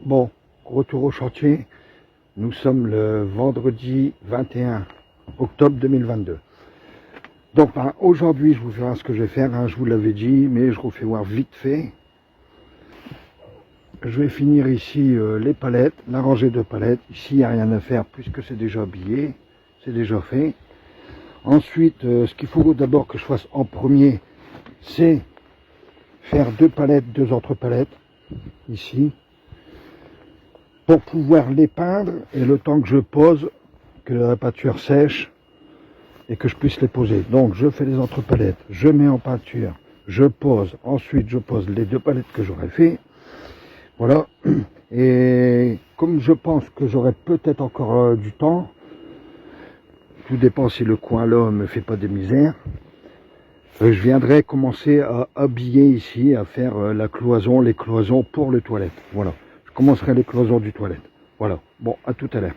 Bon, retour au chantier. Nous sommes le vendredi 21 octobre 2022. Donc aujourd'hui, je vous verrai ce que je vais faire. Je vous l'avais dit, mais je refais voir vite fait. Je vais finir ici les palettes, la rangée de palettes. Ici, il n'y a rien à faire puisque c'est déjà habillé. C'est déjà fait. Ensuite, ce qu'il faut d'abord que je fasse en premier, c'est faire deux palettes, deux autres palettes. Ici. Pour pouvoir les peindre et le temps que je pose, que la peinture sèche et que je puisse les poser. Donc je fais les autres palettes, je mets en peinture, je pose, ensuite je pose les deux palettes que j'aurais fait. Voilà. Et comme je pense que j'aurai peut-être encore du temps, tout dépend si le coin là me fait pas des misères, je viendrai commencer à habiller ici, à faire la cloison, les cloisons pour les toilettes. Voilà. Je commencerai les cloisons du toilette. Voilà. Bon, à tout à l'heure.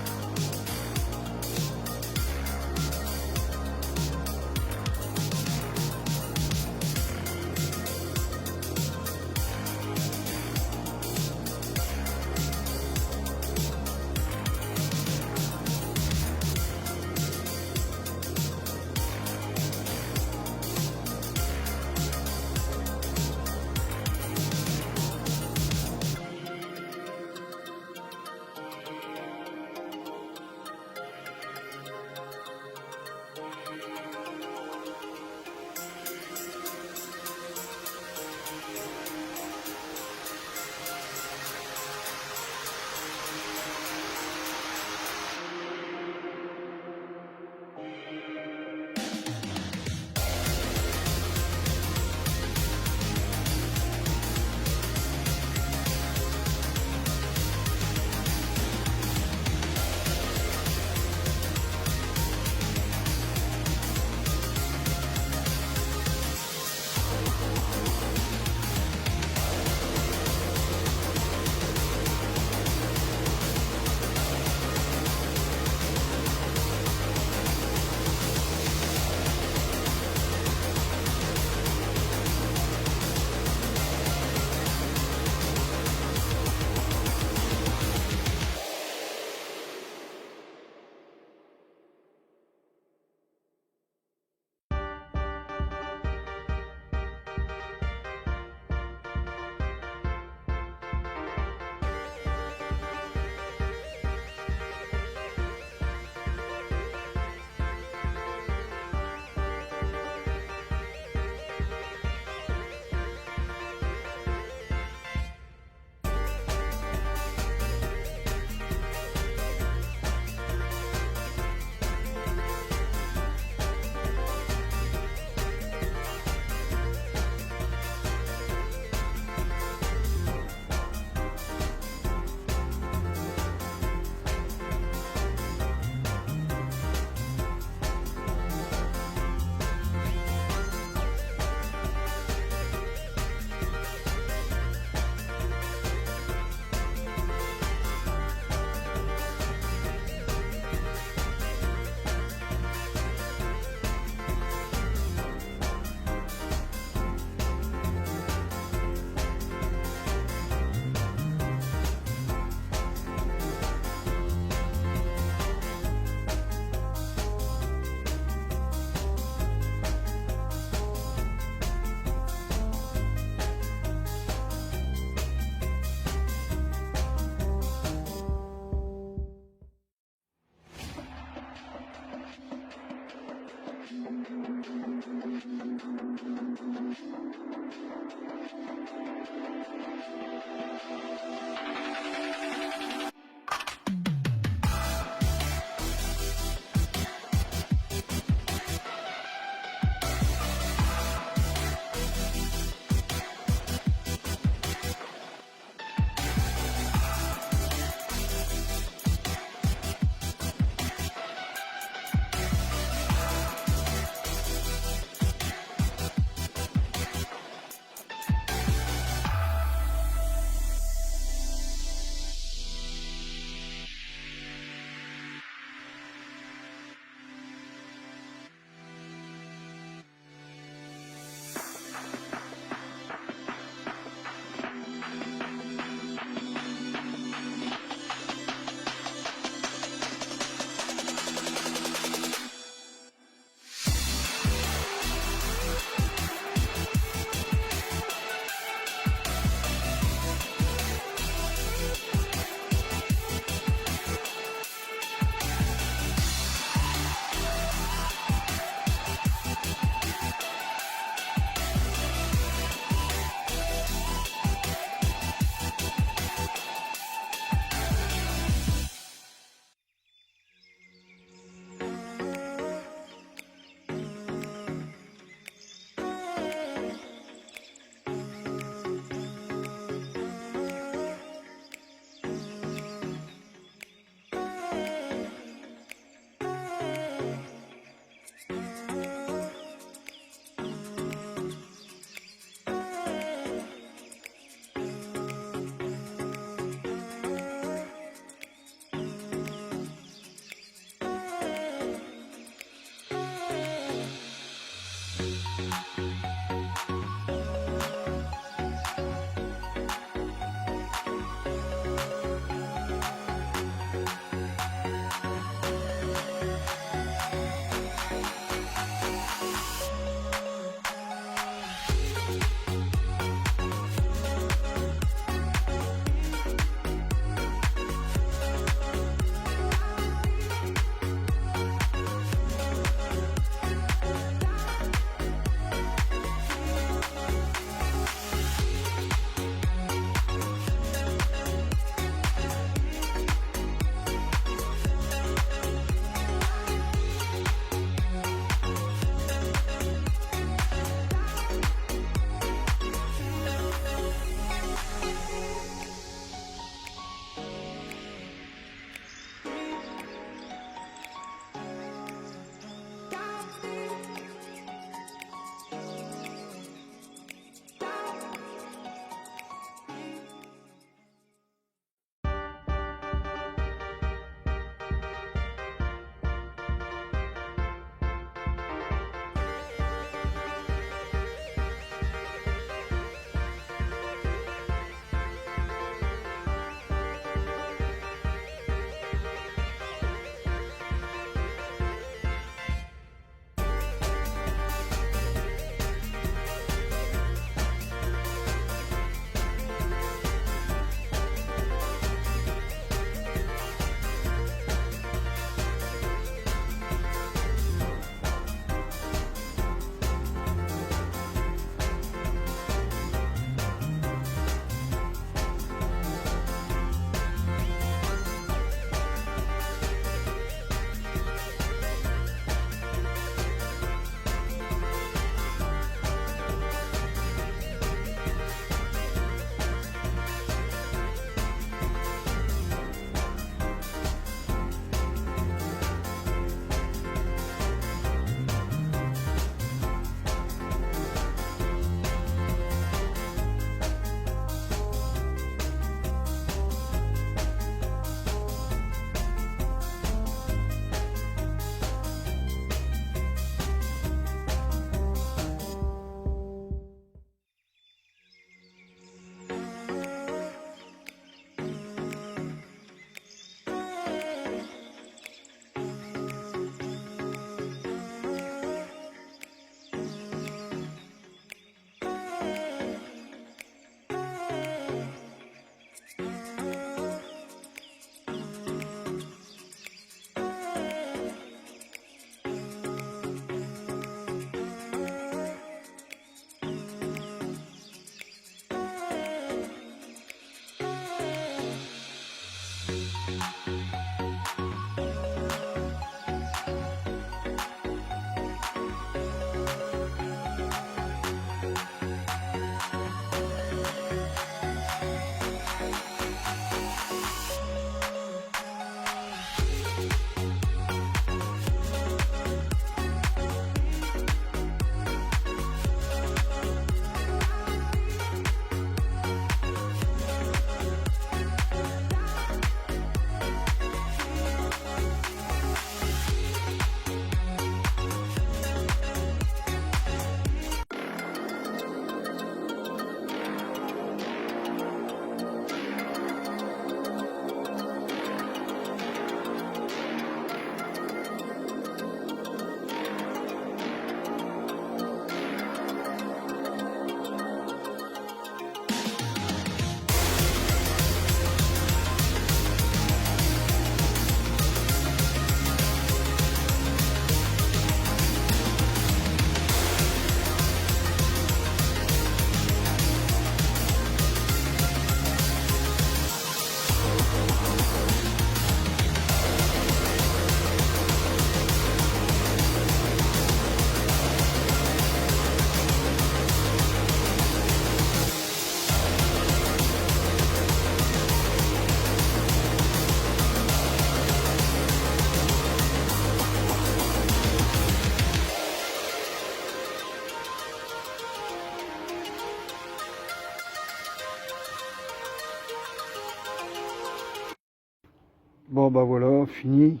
Bon bah voilà, fini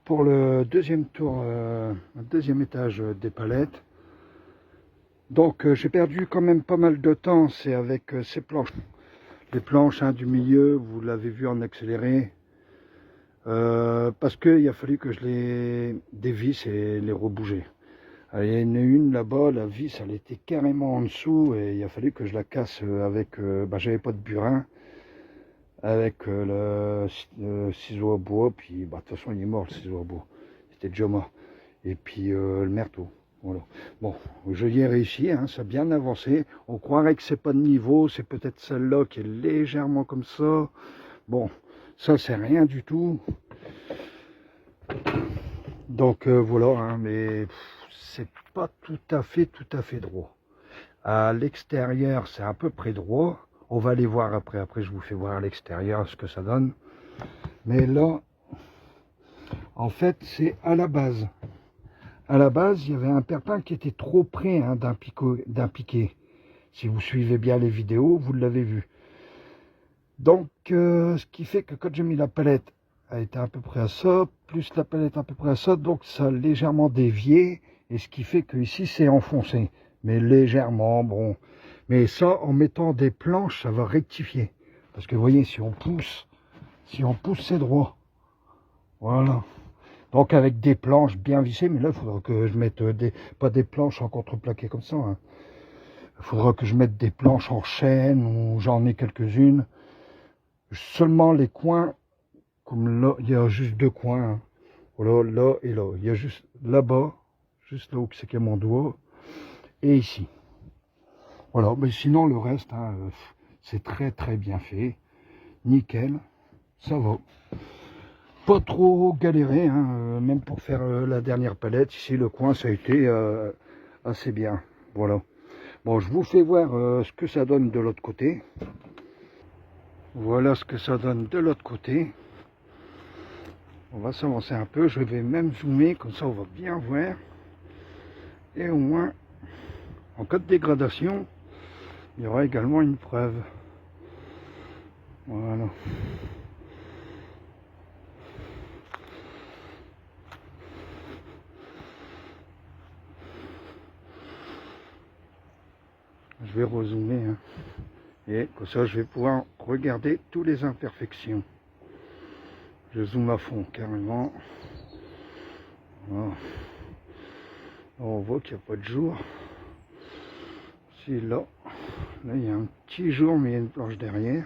pour le deuxième tour, le deuxième étage des palettes. Donc j'ai perdu quand même pas mal de temps, c'est avec ces planches. Les planches du milieu, vous l'avez vu en accéléré. Parce qu'il a fallu que je les dévisse et les rebouger. Il y en a une là-bas, la vis elle était carrément en dessous et il a fallu que je la casse avec, j'avais pas de burin, avec le ciseau à bois, puis de toute façon il est mort le ciseau à bois, c'était déjà mort. Et puis le merteau, voilà. Bon, je y ai réussi, ça a bien avancé, on croirait que c'est pas de niveau, c'est peut-être celle-là qui est légèrement comme ça, bon, ça c'est rien du tout. Donc voilà, mais c'est pas tout à fait droit. À l'extérieur, c'est à peu près droit. On va aller voir après. Après, je vous fais voir à l'extérieur ce que ça donne. Mais là, en fait, c'est à la base. À la base, il y avait un perpin qui était trop près d'un piqué. Si vous suivez bien les vidéos, vous l'avez vu. Donc, ce qui fait que quand j'ai mis la palette, elle était à peu près à ça, plus la palette à peu près à ça, donc ça a légèrement dévié, et ce qui fait que ici c'est enfoncé, mais légèrement, bon. Mais ça, en mettant des planches, ça va rectifier. Parce que vous voyez, si on pousse, c'est droit. Voilà. Donc avec des planches bien vissées, mais là, il faudra que je mette pas des planches en contreplaqué comme ça. Il faudra que je mette des planches en chêne, ou j'en ai quelques-unes. Seulement les coins, comme là, il y a juste deux coins. Voilà, là et là. Il y a juste là-bas, juste là où c'est qu'il y a mon doigt, et ici. Voilà, mais sinon le reste, c'est très bien fait. Nickel, ça va. Pas trop galéré, même pour faire la dernière palette. Ici, le coin, ça a été assez bien. Voilà. Bon, je vous fais voir ce que ça donne de l'autre côté. Voilà ce que ça donne de l'autre côté. On va s'avancer un peu. Je vais même zoomer, comme ça on va bien voir. Et au moins, en cas de dégradation, il y aura également une preuve. Voilà. Je vais rezoomer. Et comme ça, je vais pouvoir regarder toutes les imperfections. Je zoome à fond, carrément. Voilà. On voit qu'il n'y a pas de jour. Si là, il y a un petit jour, mais il y a une planche derrière.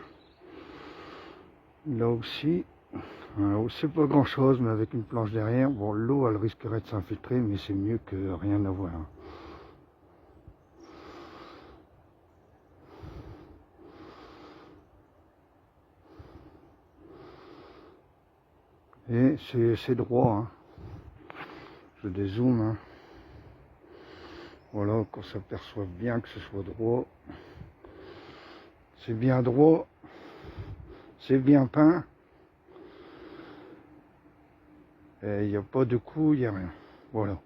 Là aussi, c'est pas grand chose, mais avec une planche derrière, bon, l'eau elle risquerait de s'infiltrer, mais c'est mieux que rien à voir. Et c'est droit, je dézoome. Voilà, qu'on s'aperçoit bien que ce soit droit. C'est bien droit, c'est bien peint. Et il n'y a pas de coup, il n'y a rien. Voilà.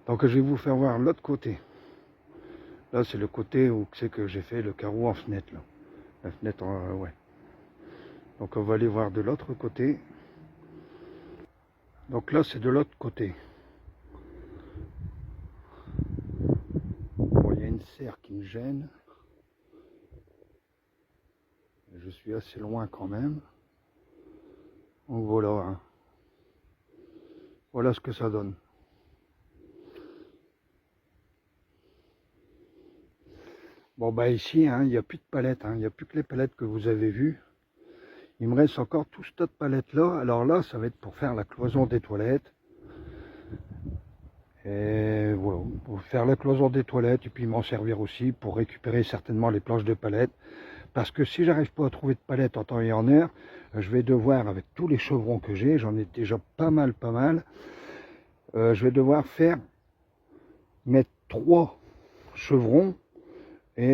Donc je vais vous faire voir l'autre côté. Là c'est le côté où c'est que j'ai fait le carreau en fenêtre. Là. La fenêtre, ouais. Donc on va aller voir de l'autre côté. Donc là c'est de l'autre côté. Bon, il y a une serre qui me gêne. Je suis assez loin quand même. Donc voilà. Voilà ce que ça donne. Bon bah ici, il n'y a plus de palettes, il n'y a plus que les palettes que vous avez vues. Il me reste encore tout ce tas de palettes là. Alors là, ça va être pour faire la cloison des toilettes. Et voilà, pour faire la cloison des toilettes et puis m'en servir aussi pour récupérer certainement les planches de palettes. Parce que si j'arrive pas à trouver de palettes en temps et en heure, je vais devoir, avec tous les chevrons que j'ai, j'en ai déjà pas mal, je vais devoir mettre 3 chevrons et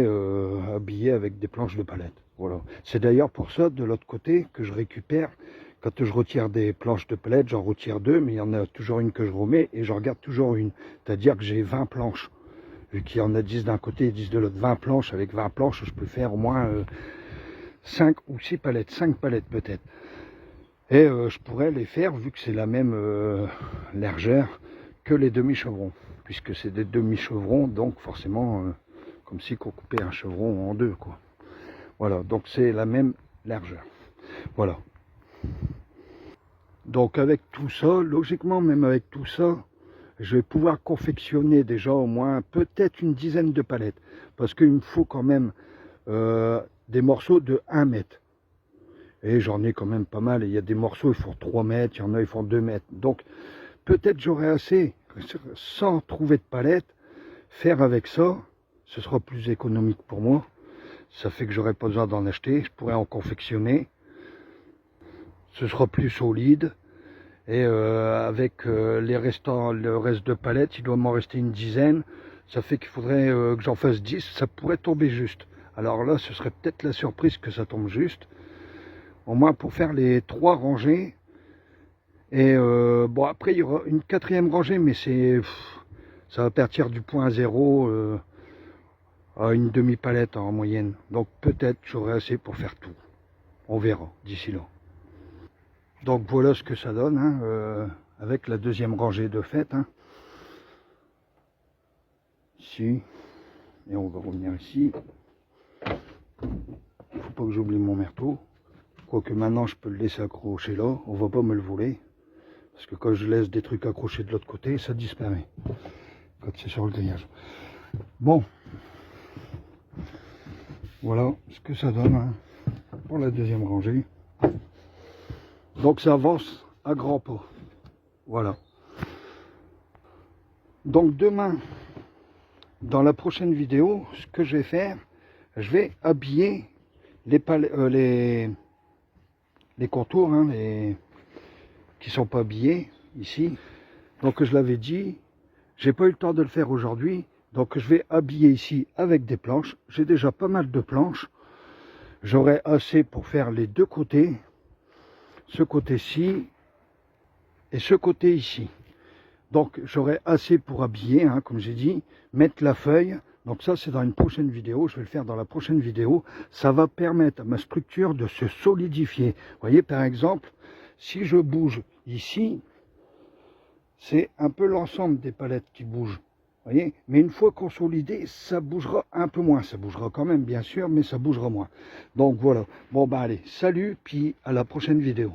habiller avec des planches de palettes. Voilà. C'est d'ailleurs pour ça, de l'autre côté, que je récupère, quand je retire des planches de palettes, j'en retire 2, mais il y en a toujours une que je remets, et je regarde toujours une. C'est-à-dire que j'ai 20 planches. Vu qu'il y en a 10 d'un côté et 10 de l'autre, 20 planches. Avec 20 planches, je peux faire au moins 5 ou 6 palettes, 5 palettes peut-être. Et je pourrais les faire, vu que c'est la même largeur que les demi-chevrons. puisque c'est des demi-chevrons, donc forcément comme si on coupait un chevron en deux, quoi. Voilà, donc c'est la même largeur. Voilà. Donc avec tout ça, logiquement, même avec tout ça, je vais pouvoir confectionner déjà au moins peut-être une dizaine de palettes. Parce qu'il me faut quand même des morceaux de 1 mètre. Et j'en ai quand même pas mal. Il y a des morceaux, ils font 3 mètres, il y en a, ils font 2 mètres. Donc peut-être j'aurai assez, sans trouver de palette, faire avec ça. Ce sera plus économique pour moi. Ça fait que j'aurai pas besoin d'en acheter. Je pourrais en confectionner. Ce sera plus solide. Et avec le reste de palettes, il doit m'en rester une dizaine. Ça fait qu'il faudrait que j'en fasse 10. Ça pourrait tomber juste. Alors là, ce serait peut-être la surprise que ça tombe juste. Au moins pour faire les 3 rangées. Et bon, après, il y aura une 4e rangée, mais ça va partir du point 0 à une demi-palette en moyenne. Donc peut-être j'aurai assez pour faire tout. On verra d'ici là. Donc voilà ce que ça donne, hein, avec la 2e rangée de fait. Hein. Ici. Et on va revenir ici. Faut pas que j'oublie mon merteau. Quoique maintenant je peux le laisser accrocher là. On va pas me le voler. Parce que quand je laisse des trucs accrochés de l'autre côté, ça disparaît. Quand c'est sur le grillage. Bon. Voilà ce que ça donne, hein, pour la 2e rangée. Donc ça avance à grands pas. Voilà. Donc demain, dans la prochaine vidéo, ce que je vais faire, je vais habiller les contours, hein, qui sont pas habillés ici. Donc je l'avais dit, j'ai pas eu le temps de le faire aujourd'hui. Donc je vais habiller ici avec des planches. J'ai déjà pas mal de planches. J'aurai assez pour faire les 2 côtés. Ce côté-ci et ce côté ici. Donc j'aurai assez pour habiller, hein, comme j'ai dit, mettre la feuille. Donc ça c'est dans une prochaine vidéo, je vais le faire dans la prochaine vidéo. Ça va permettre à ma structure de se solidifier. Vous voyez, par exemple, si je bouge ici, c'est un peu l'ensemble des palettes qui bougent. Vous voyez, mais une fois consolidé, ça bougera un peu moins. Ça bougera quand même, bien sûr, mais ça bougera moins. Donc voilà. Bon, ben allez, salut, puis à la prochaine vidéo.